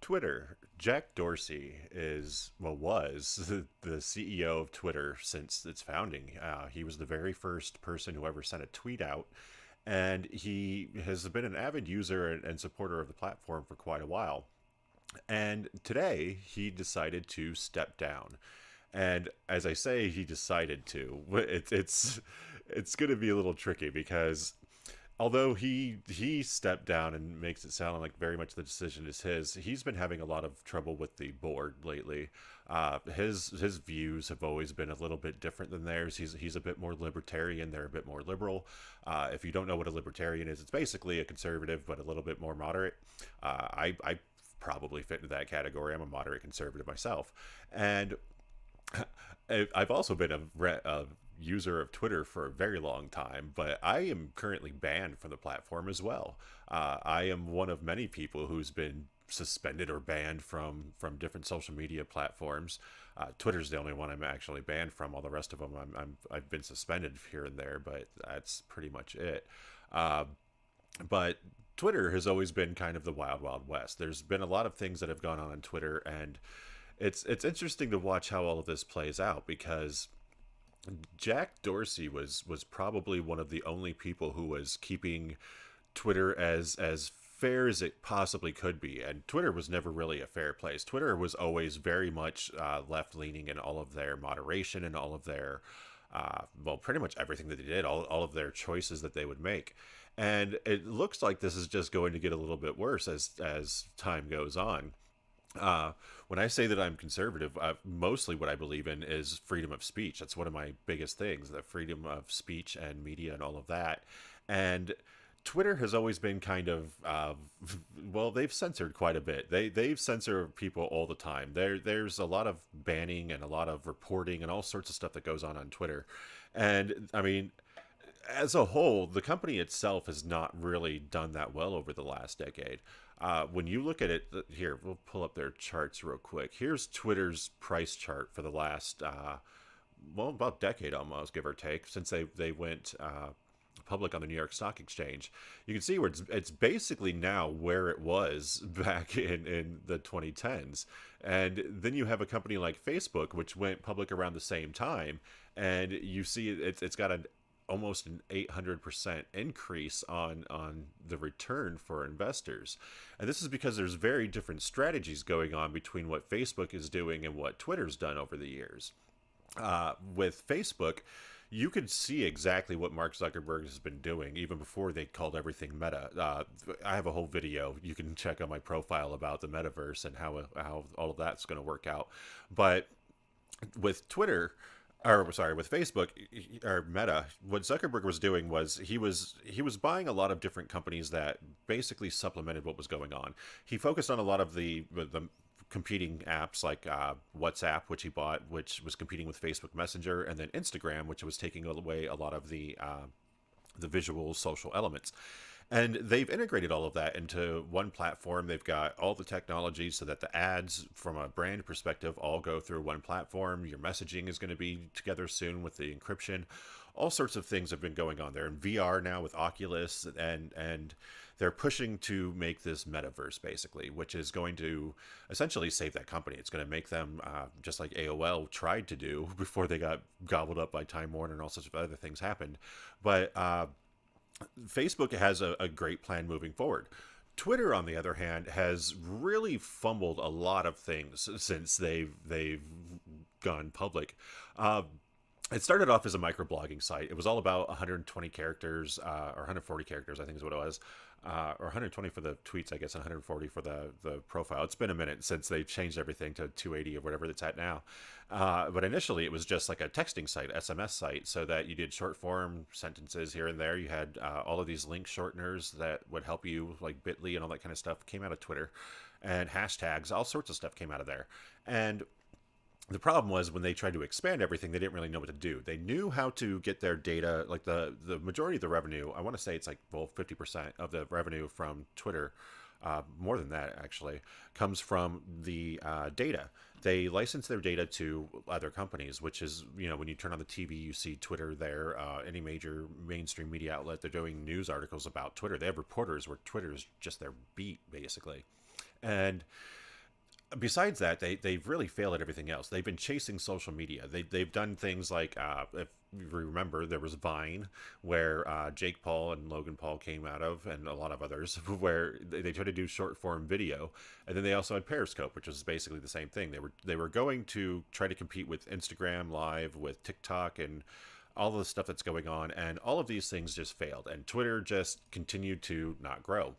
Twitter. Jack Dorsey was the CEO of Twitter since its founding. He was the very first person who ever sent a tweet out, and he has been an avid user and supporter of the platform for quite a while. And today he decided to step down. And as I say, he decided to. It's going to be a little tricky because although he stepped down and makes it sound like very much the decision is his, he's been having a lot of trouble with the board lately. His views have always been a little bit different than theirs. He's a bit more libertarian. They're a bit more liberal. If you don't know what a libertarian is, it's basically a conservative but a little bit more moderate. I probably fit into that category. I'm a moderate conservative myself, and I've also been a user of Twitter for a very long time, but I am currently banned from the platform as well. I am one of many people who's been suspended or banned from different social media platforms. Twitter's the only one I'm actually banned from. All the rest of them, I've been suspended here and there, but that's pretty much it. Uh, but Twitter has always been kind of the wild, wild west. There's been a lot of things that have gone on Twitter, and it's interesting to watch how all of this plays out because Jack Dorsey was probably one of the only people who was keeping Twitter as fair as it possibly could be, and Twitter was never really a fair place. Twitter was always very much left leaning in all of their moderation and all of their well, pretty much everything that they did, all of their choices that they would make. And it looks like this is just going to get a little bit worse as time goes on. Uh, when I say that I'm conservative, mostly what I believe in is freedom of speech. That's one of my biggest things, the freedom of speech and media and all of that. And Twitter has always been kind of, well, they've censored quite a bit. They've censored people all the time. There's a lot of banning and a lot of reporting and all sorts of stuff that goes on Twitter. And I mean, as a whole, the company itself has not really done that well over the last decade. When you look at it, here, we'll pull up their charts real quick. Here's Twitter's price chart for the last, well, about decade almost, give or take, since they went public on the New York Stock Exchange. You can see where it's basically now where it was back in the 2010s. And then you have a company like Facebook, which went public around the same time, and you see it's got almost an 800% increase on the return for investors. And this is because there's very different strategies going on between what Facebook is doing and what Twitter's done over the years. With Facebook, you could see exactly what Mark Zuckerberg has been doing even before they called everything Meta. I have a whole video you can check on my profile about the metaverse and how all of that's going to work out. But with Twitter, or sorry, with Facebook or Meta, what Zuckerberg was doing was he was buying a lot of different companies that basically supplemented what was going on. He focused on a lot of the competing apps like WhatsApp, which he bought, which was competing with Facebook Messenger, and then Instagram, which was taking away a lot of the visual social elements. And they've integrated all of that into one platform. They've got all the technology so that the ads from a brand perspective all go through one platform. Your messaging is going to be together soon with the encryption. All sorts of things have been going on there in VR now with Oculus, and they're pushing to make this metaverse basically, which is going to essentially save that company. It's going to make them just like AOL tried to do before they got gobbled up by Time Warner and all sorts of other things happened. But Facebook has a great plan moving forward. Twitter, on the other hand, has really fumbled a lot of things since they've gone public. It started off as a microblogging site. It was all about 120 characters, or 140 characters, I think is what it was, or 120 for the tweets, I guess, and 140 for the profile. It's been a minute since they changed everything to 280 or whatever it's at now. But initially, it was just like a texting site, SMS site, so that you did short form sentences here and there. You had all of these link shorteners that would help you, like Bitly and all that kind of stuff came out of Twitter, and hashtags, all sorts of stuff came out of there. And the problem was when they tried to expand everything, they didn't really know what to do. They knew how to get their data, like the majority of the revenue, I want to say it's like, well, 50% of the revenue from Twitter, more than that actually, comes from the data. They license their data to other companies, which is, you know, when you turn on the TV, you see Twitter there, any major mainstream media outlet, they're doing news articles about Twitter. They have reporters where Twitter is just their beat, basically. And besides that, they've really failed at everything else. They've been chasing social media. They've done things like, if you remember, there was Vine, where Jake Paul and Logan Paul came out of, and a lot of others, where they tried to do short form video, and then they also had Periscope, which was basically the same thing. They were going to try to compete with Instagram Live, with TikTok, and all of the stuff that's going on, and all of these things just failed, and Twitter just continued to not grow.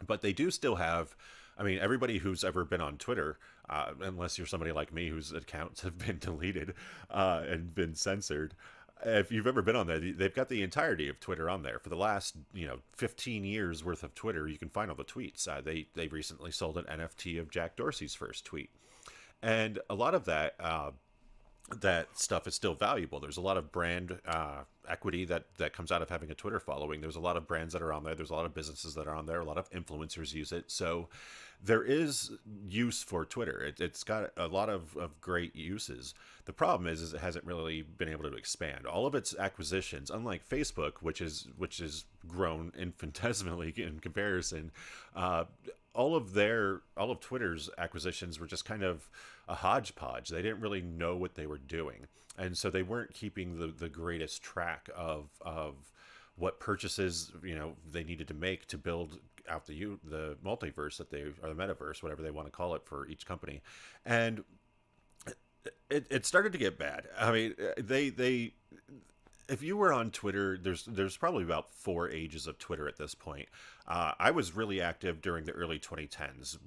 But they do still have, I mean, everybody who's ever been on Twitter, unless you're somebody like me whose accounts have been deleted and been censored, if you've ever been on there, they've got the entirety of Twitter on there for the last 15 years worth of Twitter. You can find all the tweets. They recently sold an NFT of Jack Dorsey's first tweet, and a lot of that stuff is still valuable. There's a lot of brand equity that comes out of having a Twitter following. There's a lot of brands that are on there. There's a lot of businesses that are on there. A lot of influencers use it. So there is use for Twitter. It's got a lot of great uses. The problem is it hasn't really been able to expand. All of its acquisitions, unlike Facebook, which is grown infinitesimally in comparison, all of Twitter's acquisitions were just kind of a hodgepodge. They didn't really know what they were doing, and so they weren't keeping the greatest track of what purchases they needed to make to build out the multiverse that they, or the metaverse, whatever they want to call it, for each company. And it started to get bad. I mean, they if you were on Twitter, there's probably about 4 ages of Twitter at this point. I was really active during the early 2010s,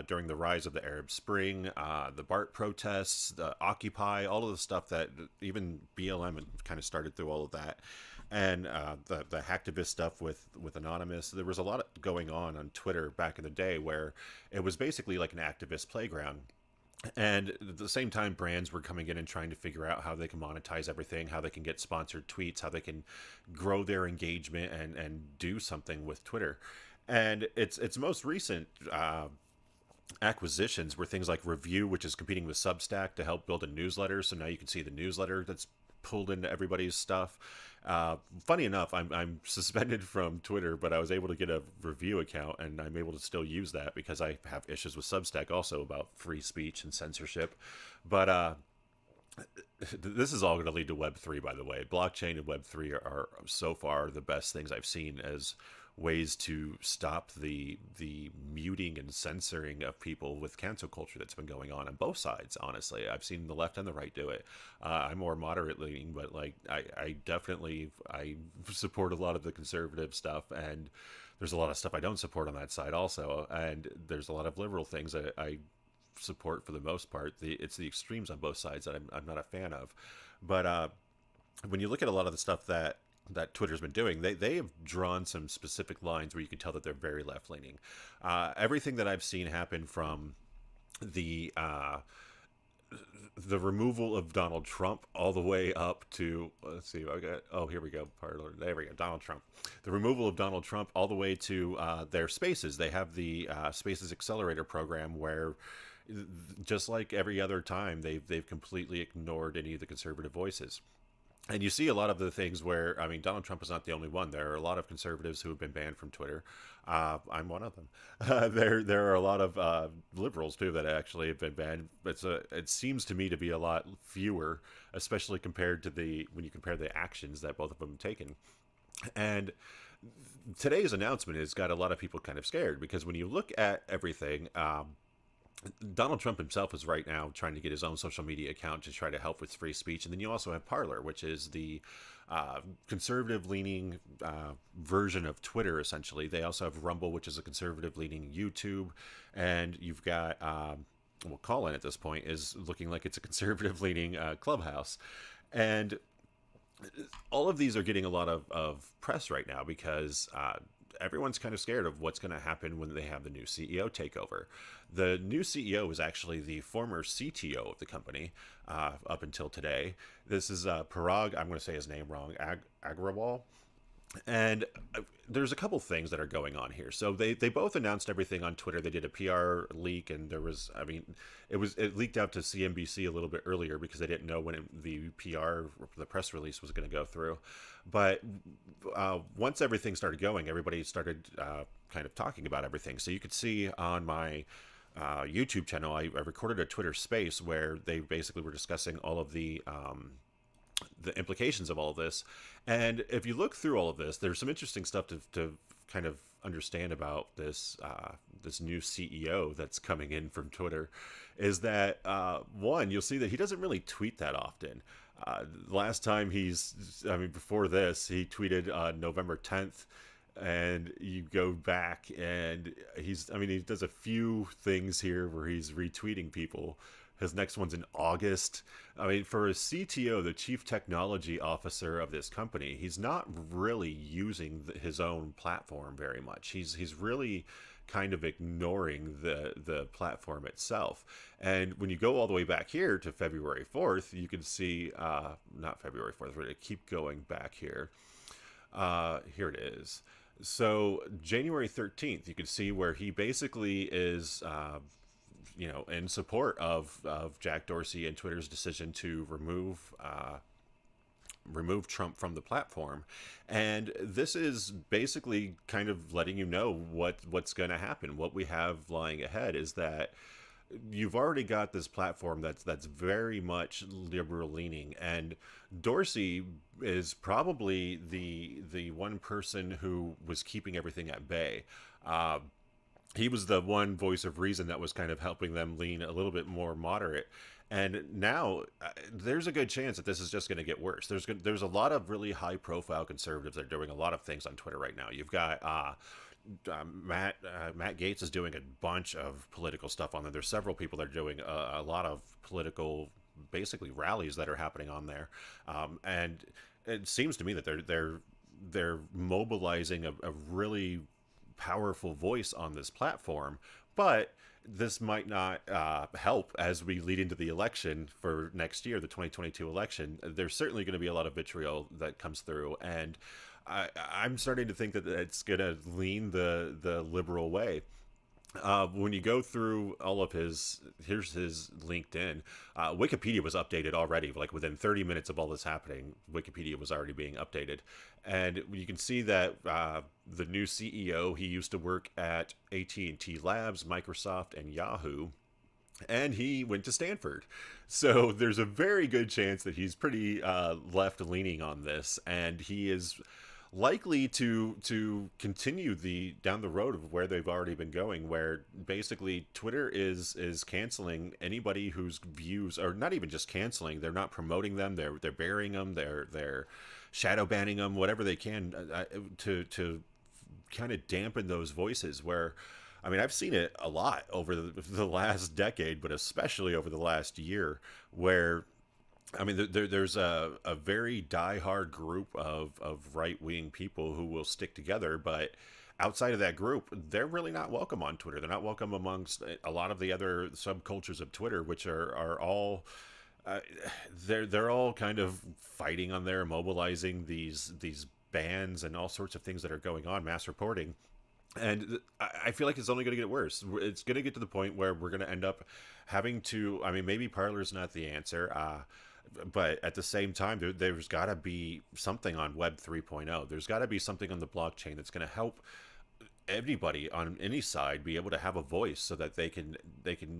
during the rise of the Arab Spring, the BART protests, the Occupy, all of the stuff that even BLM kind of started through all of that, and the hacktivist stuff with Anonymous. There was a lot going on Twitter back in the day where it was basically like an activist playground. And at the same time, brands were coming in and trying to figure out how they can monetize everything, how they can get sponsored tweets, how they can grow their engagement and do something with Twitter. And its most recent acquisitions were things like Review, which is competing with Substack to help build a newsletter. So now you can see the newsletter that's pulled into everybody's stuff. Funny enough, I'm suspended from Twitter, but I was able to get a Review account, and I'm able to still use that because I have issues with Substack also about free speech and censorship. But this is all going to lead to Web3, by the way. Blockchain and Web3 are so far the best things I've seen as ways to stop the muting and censoring of people with cancel culture that's been going on both sides. Honestly, I've seen the left and the right do it. I'm more moderate leaning, but like I definitely support a lot of the conservative stuff, and there's a lot of stuff I don't support on that side also, and there's a lot of liberal things that I support for the most part. It's the extremes on both sides that I'm not a fan of. But when you look at a lot of the stuff that Twitter's been doing, they have drawn some specific lines where you can tell that they're very left leaning. Everything that I've seen happen from the removal of Donald Trump all the way up to, let's see, here we go, there we go, Donald Trump. The removal of Donald Trump all the way to their Spaces. They have the Spaces Accelerator program where, just like every other time, they've completely ignored any of the conservative voices. And you see a lot of the things where, I mean, Donald Trump is not the only one. There are a lot of conservatives who have been banned from Twitter. I'm one of them. There are a lot of liberals, too, that actually have been banned. It seems to me to be a lot fewer, especially compared to when you compare the actions that both of them have taken. And today's announcement has got a lot of people kind of scared, because when you look at everything, Donald Trump himself is right now trying to get his own social media account to try to help with free speech. And then you also have Parler, which is the conservative-leaning version of Twitter, essentially. They also have Rumble, which is a conservative-leaning YouTube. And you've got, well, Callin at this point is looking like it's a conservative-leaning Clubhouse. And all of these are getting a lot of press right now because everyone's kind of scared of what's going to happen when they have the new CEO take over. The new CEO is actually the former CTO of the company up until today. This is Parag, I'm going to say his name wrong, Agrawal. And there's a couple things that are going on here. So they both announced everything on Twitter. They did a PR leak, and there was, I mean, it leaked out to CNBC a little bit earlier because they didn't know when the press release was going to go through. But once everything started going, everybody started kind of talking about everything. So you could see on my YouTube channel, I recorded a Twitter space where they basically were discussing all of the implications of all of this. And if you look through all of this, there's some interesting stuff to kind of understand about this new CEO that's coming in from Twitter. Is that one, you'll see that he doesn't really tweet that often. Last time before this, he tweeted November 10th, and you go back and he does a few things here where he's retweeting people. His next one's in August. I mean, for a CTO, the chief technology officer of this company, he's not really using his own platform very much. He's really kind of ignoring the platform itself. And when you go all the way back here to February 4th, you can see, not February 4th, we're going to keep going back here. Here it is. So January 13th, you can see where he basically is, in support of Jack Dorsey and Twitter's decision to remove Trump from the platform. And this is basically kind of letting you know what's going to happen. What we have lying ahead is that you've already got this platform that's very much liberal leaning, and Dorsey is probably the one person who was keeping everything at bay. He was the one voice of reason that was kind of helping them lean a little bit more moderate. And now there's a good chance that this is just going to get worse. There's a lot of really high profile conservatives that are doing a lot of things on Twitter right now. You've got Matt Gaetz is doing a bunch of political stuff on there. There's several people that are doing a lot of political, basically rallies that are happening on there, and it seems to me that they're mobilizing a really powerful voice on this platform. But this might not help as we lead into the election for next year, the 2022 election. There's certainly going to be a lot of vitriol that comes through, and I'm starting to think that it's going to lean the liberal way. When you go through all of here's his LinkedIn. Wikipedia was updated already. Like within 30 minutes of all this happening, Wikipedia was already being updated. And you can see that the new CEO, he used to work at AT&T Labs, Microsoft, and Yahoo. And he went to Stanford. So there's a very good chance that he's pretty left-leaning on this. And he is likely to continue down the road of where they've already been going, where basically Twitter is canceling anybody whose views are not even just canceling, they're not promoting them, they're burying them, they're shadow banning them, whatever they can to kind of dampen those voices. Where I've seen it a lot over the last decade, but especially over the last year, where there's a very diehard group of right-wing people who will stick together, but outside of that group, they're really not welcome on Twitter. They're not welcome amongst a lot of the other subcultures of Twitter, which are all they're all kind of fighting on there, mobilizing these bans and all sorts of things that are going on, mass reporting. And I feel like it's only going to get worse. It's going to get to the point where we're going to end up having to, maybe Parler's not the answer, but at the same time, there's got to be something on Web 3.0. There's got to be something on the blockchain that's going to help anybody on any side be able to have a voice, so that they can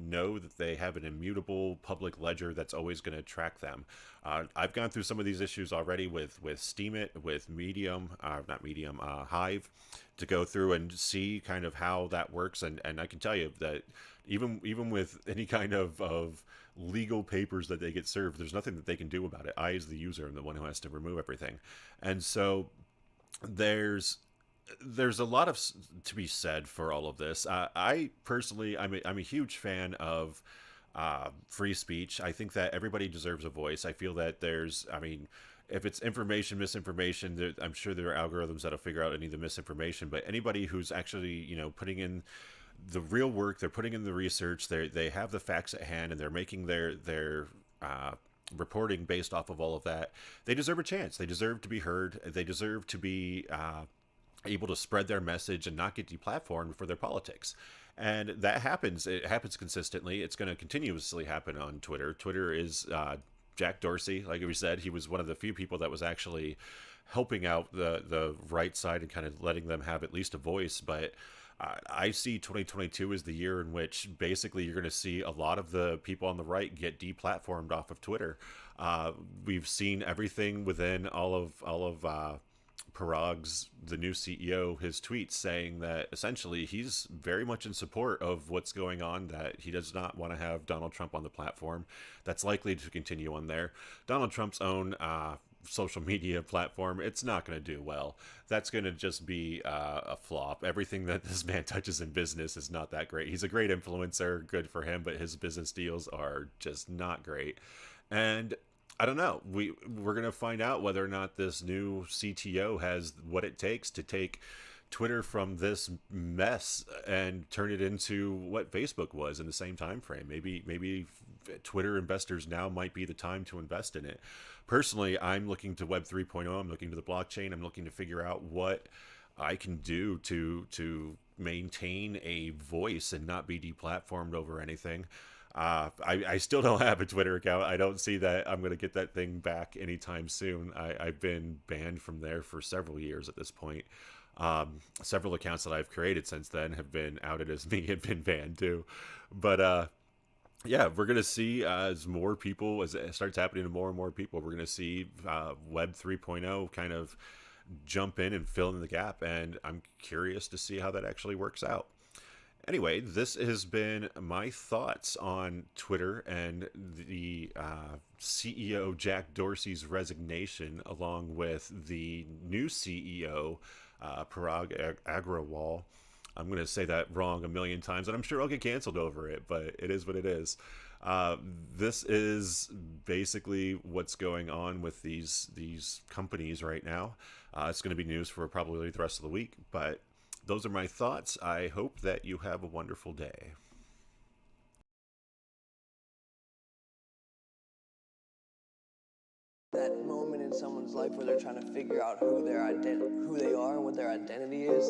know that they have an immutable public ledger that's always going to track them. I've gone through some of these issues already with Steemit, with Hive, to go through and see kind of how that works, and I can tell you that even with any kind of legal papers that they get served, there's nothing that they can do about it. I, as the user, am the one who has to remove everything. And so there's a lot of to be said for all of this. I personally, I'm a huge fan of free speech. I think that everybody deserves a voice. I feel that if it's information, misinformation, I'm sure there are algorithms that'll figure out any of the misinformation. But anybody who's actually, putting in the real work, they're putting in the research, they have the facts at hand, and they're making their reporting based off of all of that, they deserve a chance. They deserve to be heard. They deserve to be able to spread their message and not get deplatformed for their politics. And that happens. It happens consistently. It's going to continuously happen on Twitter. Twitter is Jack Dorsey. Like we said, he was one of the few people that was actually helping out the right side and kind of letting them have at least a voice. But I see 2022 as the year in which basically you're going to see a lot of the people on the right get deplatformed off of Twitter. Uh, we've seen everything within all of Parag's, the new CEO, his tweets saying that essentially he's very much in support of what's going on, that he does not want to have Donald Trump on the platform. That's likely to continue on there. Donald Trump's own social media platform, it's not going to do well. That's going to just be a flop. Everything that this man touches in business is not that great. He's a great influencer, good for him, but his business deals are just not great. And I don't know. We're gonna find out whether or not this new CTO has what it takes to take Twitter from this mess and turn it into what Facebook was in the same time frame. Maybe Twitter investors now might be the time to invest in it. Personally, I'm looking to Web 3.0. I'm looking to the blockchain. I'm looking to figure out what I can do to maintain a voice and not be deplatformed over anything. I still don't have a Twitter account. I don't see that I'm going to get that thing back anytime soon. I've been banned from there for several years at this point. Several accounts that I've created since then have been outed as me and been banned too. But yeah, we're going to see as more people, as it starts happening to more and more people, we're going to see Web 3.0 kind of jump in and fill in the gap. And I'm curious to see how that actually works out. Anyway, this has been my thoughts on Twitter and the CEO Jack Dorsey's resignation, along with the new CEO, Parag Agrawal. I'm going to say that wrong a million times, and I'm sure I'll get canceled over it, but it is what it is. Uh, this is basically what's going on with these companies right now. It's going to be news for probably the rest of the week, but those are my thoughts. I hope that you have a wonderful day. That moment in someone's life where they're trying to figure out who they are and what their identity is.